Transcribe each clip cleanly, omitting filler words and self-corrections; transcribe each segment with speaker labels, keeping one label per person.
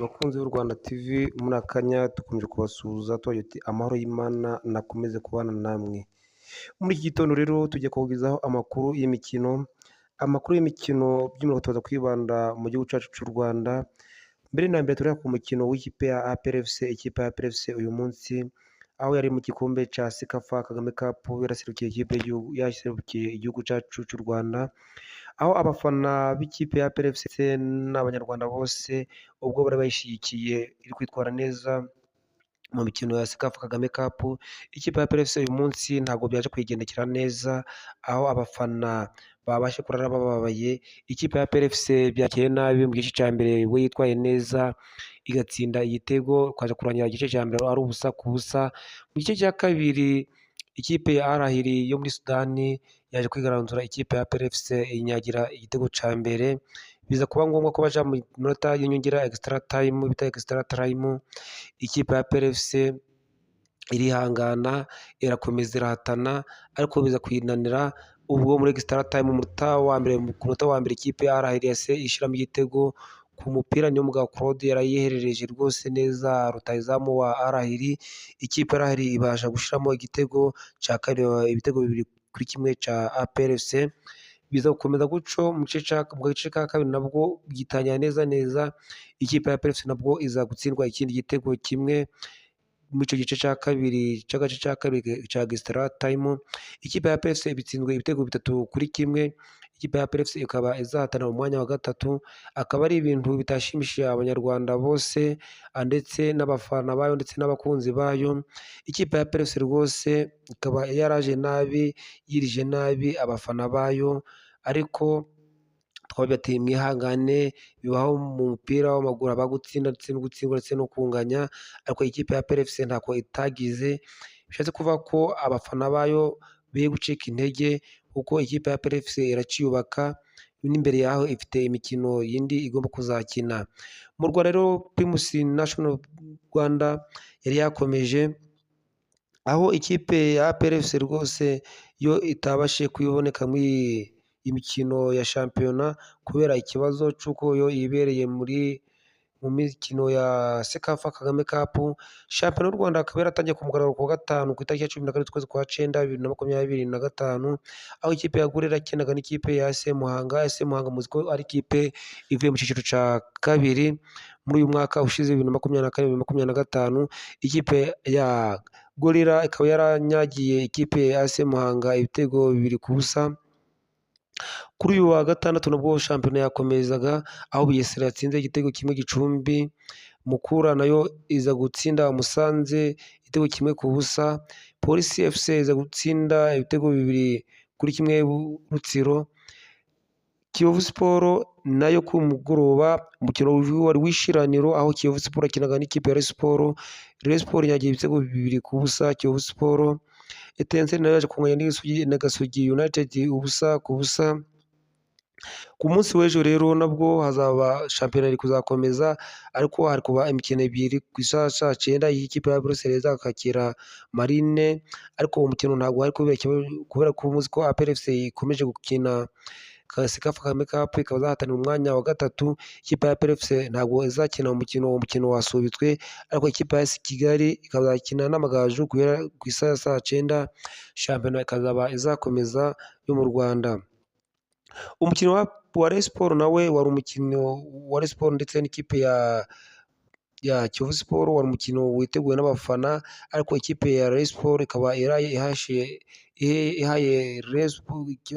Speaker 1: Bakunzi b'u Rwanda TV muri akanya dukomeje kubasuhuza tubagira tuti amahoro y'Imana nakomeze kubana namwe. Muri iki gitondo rero tujya kubagezaho amakuru y'imikino, by'umwihariko tuza kwibanda mu gihugu cyacu cy'u Rwanda. Mbere na mbere tureba ku mukino w'ikipe ya APR FC, ikipe ya APR FC uyu munsi aho yari mu gikombe cya Sekafa Kagame Cup yaserukiye igihugu cyacu cy'u Rwanda, aho abafana b'ikipe ya APR FC n'abanyarwanda bose ubwo bari bayishyigikiye iri kwitwara neza mu mikino ya Sekafa Kagame Cup. Ikipe ya APR FC uyu munsi ntabwo byaje kuyigendekera neza, aho abafana babashe kurara bababaye. Ikipe ya APR FC byakeye nabi mu gice cya mbere we yitwaye neza igatsinda igitego, kwaje kurangira igice cya mbere ari ubusa ku busa. Mu gice cya kabiri ikipe ya Al Ahly yo muri Sudani yaje kwigaranzura ikipe ya APR FC inyagira igitego cya mbere, biza kuba ngombwa ko baja mu minota y'inyongera extra time. Ikipe ya APR FC irihangana irakomeza irahatana, ariko biza kuyinanira ubwo muri extra time ku munota wa mbere ikipe ya Al Ahly yahise ishiramo igitego ku mupira niyo mugabo Claude yarayiherereje rwose neza rutahizamu wa Al Ahly. Ikipe ya Al Ahly ibasha gushiramo igitego cya kabiri, ibitego 2-1 cya APR FC. Biza gukomeza guco mu gice cya kabiri nabwo gitangira neza. Ikipe ya APR FC nabwo iza gutsindwa ikindi gitego kimwe muri icyo gice cya kabiri cya extra time. Ikipe ya APR FC ibitsinzwe ibitego 3-1. Ikipe ya APR FC ikaba izahatana mu mwanya wa gatatu, akaba ari ibintu bitashimishije abanyarwanda bose ndetse n'abafana bayo ndetse n'abakunzi bayo. Ikipe ya APR FC rwose ikaba yaraje nabi, yirije nabi abafana bayo, ariko twababwira ati mwihangane, bibaho mu mupira w'amaguru, abagutsinda ndetse no gutsindwa ndetse no kunganya, ariko ikipe ya APR FC ntako itagize. Bishatse kuvuga ko abafana bayo biye gucika intege, kuko ikipe ya APR FC iraciyubaka, n'imbere yaho ifite imikino yindi igomba kuzakina. Mu Rwanda rero Primus National Rwanda yari yakomeje, aho ikipe ya APR FC rwose yo itabashije kuyiboneka muri imikino ya shampiyona kubera ikibazo cy'uko yo yibereye mu mikino ya Sekafa Kagame Cup. Shampiyona y'u Rwanda akaba yaratangiye ku mugaragaro ku wa gatanu ku itariki ya 14 z'ukwezi kwa 9 2025, aho ikipe ya Gorilla yakinaga n'ikipe ya AS Muhanga. AS Muhanga muzi ko ari ikipe ivuye mu cyiciro cya kabiri muri uyu mwaka ushize 2024-2025. Ikipe ya Gorilla ikaba yaranyagiye ikipe ya AS Muhanga ibitego 2-0. Kuri uyu wa gatandatu nabwo shampiyona yakomezaga, aho Bugesera yatsinze igitego kimwe Gicumbi, Mukura nayo iza gutsinda Musanze igitego 1-0, Polisi FC iza gutsinda ibitego 2-1 Rutsiro. Kiyovu Sport nayo ku mugoroba umukino wari wishiraniro, aho Kiyovu Sport yakinaga n'ikipe ya Rayon Sport. Rayon Sport yagiye ibitego 2-0 Kiyovu Sport. Etincelle nayo yaje kunganya na Gasogi United 0-0. Ku munsi w'ejo rero nabwo hazaba shampiyona iri kuzakomeza, ariko hari kuba imikino 2 ku isaha saa 9 y'ikipe ya Bruxelles akakira Marine, ariko uwo mukino ntabwo hari kubera ko muzi ko APR FC ikomeje gukina Sekafa Kagame Cup, ikaba izahatanira umwanya wa gatatu. Ikipe ya APR FC ntabwo izakina uwo mukino wasubitswe, ariko ikipe ya AS Kigali ikazakina n'Amagaju ku isaha ya saa 9. Shampiyona ikazaba izakomeza yo mu Rwanda. Umukino wa Rayon Sport nawe wari umukino wa Rayon Sport ndetse n'ikipe ya Kiyovu Sport, wari umukino witeguwe n'abafana, ariko ikipe ya Rayon Sport ikaba ihaye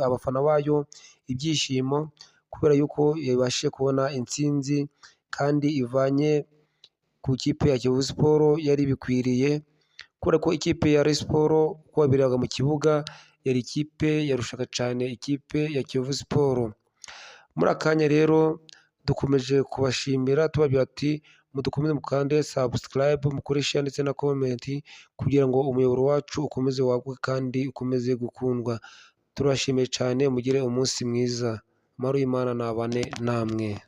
Speaker 1: abafana bayo ibyishimo kubera yuko yabashije kubona intsinzi kandi ivanye ku ikipe ya Kiyovu Sport yari bikwiriye, kubera ko ikipe ya Rayon Sport uko yabiraga mu kibuga yari ikipe yarushaga cyane ikipe ya Kiyovu Sport. Muri akanya rero dukomeje kubashimira tubabwira ati mudukomeze mukande subscribe, mukore share ndetse na comment kugira ngo umuyoboro wacu ukomeze waguke kandi ukomeze gukundwa. Turashimiye cyane, mugire umunsi mwiza, amahoro y'Imana nabane namwe.